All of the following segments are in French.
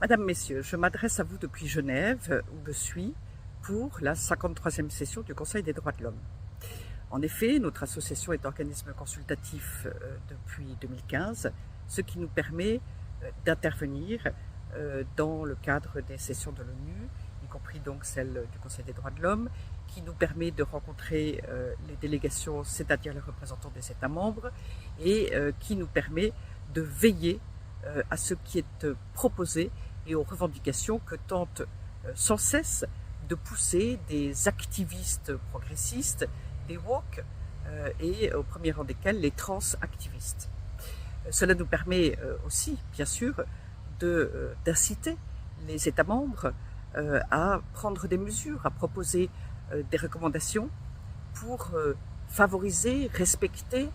Madame, Messieurs, je m'adresse à vous depuis Genève, où je suis, pour la 53e session du Conseil des droits de l'homme. En effet, notre association est organisme consultatif depuis 2015, ce qui nous permet d'intervenir dans le cadre des sessions de l'ONU, y compris donc celle du Conseil des droits de l'homme, qui nous permet de rencontrer les délégations, c'est-à-dire les représentants des États membres, et qui nous permet de veiller à ce qui est proposé et aux revendications que tentent sans cesse de pousser des activistes progressistes, des woke, et au premier rang desquels les activistes. Cela nous permet aussi, bien sûr, d'inciter les États membres à prendre des mesures, à proposer des recommandations pour favoriser, respecter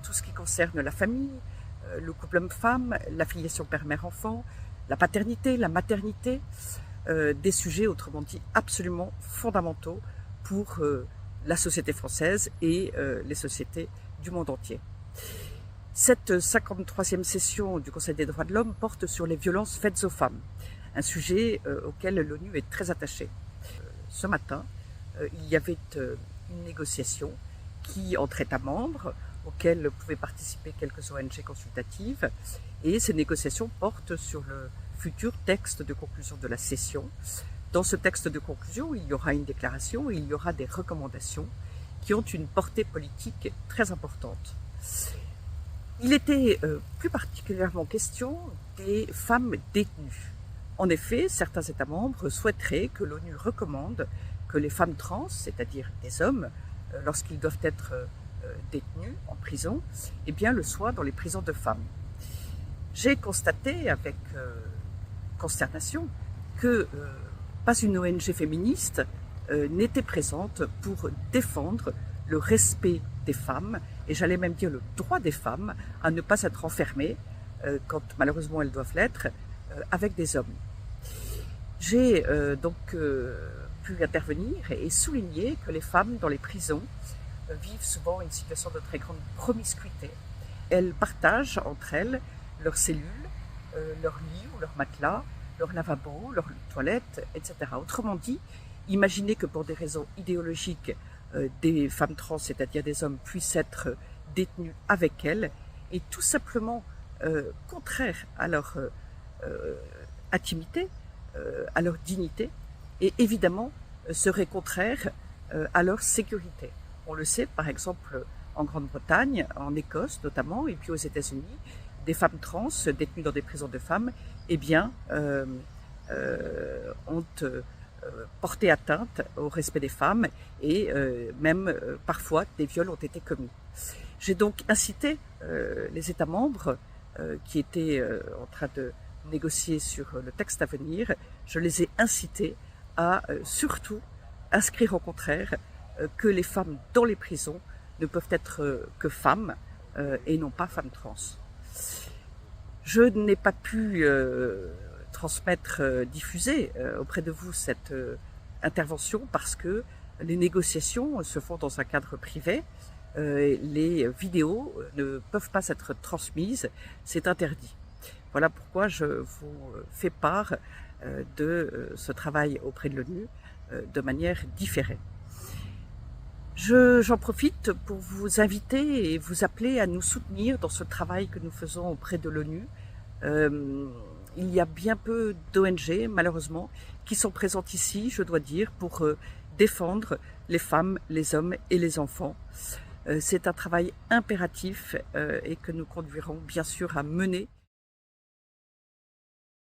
tout ce qui concerne la famille, le couple homme-femme, la filiation père-mère-enfant, la paternité, la maternité, des sujets, autrement dit, absolument fondamentaux pour la société française et les sociétés du monde entier. Cette 53e session du Conseil des droits de l'homme porte sur les violences faites aux femmes, un sujet auquel l'ONU est très attachée. Ce matin, il y avait une négociation entre États membres, auxquelles pouvaient participer quelques ONG consultatives, et ces négociations portent sur le futur texte de conclusion de la session. Dans ce texte de conclusion, il y aura une déclaration et il y aura des recommandations qui ont une portée politique très importante. Il était plus particulièrement question des femmes détenues. En effet, certains États membres souhaiteraient que l'ONU recommande que les femmes trans, c'est-à-dire des hommes, lorsqu'ils doivent être détenus en prison, eh bien le soient dans les prisons de femmes. J'ai constaté avec consternation que pas une ONG féministe n'était présente pour défendre le respect des femmes, et j'allais même dire le droit des femmes à ne pas être enfermées, quand malheureusement elles doivent l'être, avec des hommes. J'ai donc pu intervenir et souligner que les femmes dans les prisons vivent souvent une situation de très grande promiscuité. Elles partagent entre elles leurs cellules, leur lit ou leur matelas, leur lavabo, leur toilette, etc. Autrement dit, imaginez que pour des raisons idéologiques, des femmes trans, c'est-à-dire des hommes, puissent être détenus avec elles, et tout simplement contraires à leur intimité, à leur dignité, et évidemment seraient contraires à leur sécurité. On le sait, par exemple, en Grande-Bretagne, en Écosse notamment, et puis aux États-Unis, des femmes trans détenues dans des prisons de femmes, eh bien, ont porté atteinte au respect des femmes et même parfois des viols ont été commis. J'ai donc incité les États membres qui étaient en train de négocier sur le texte à venir, je les ai incités à surtout inscrire au contraire que les femmes dans les prisons ne peuvent être que femmes et non pas femmes trans. Je n'ai pas pu diffuser auprès de vous cette intervention parce que les négociations se font dans un cadre privé. Les vidéos ne peuvent pas être transmises, c'est interdit. Voilà pourquoi je vous fais part de ce travail auprès de l'ONU de manière différée. J'en profite pour vous inviter et vous appeler à nous soutenir dans ce travail que nous faisons auprès de l'ONU. Il y a bien peu d'ONG, malheureusement, qui sont présentes ici, je dois dire, pour défendre les femmes, les hommes et les enfants. C'est un travail impératif et que nous conduirons bien sûr à mener.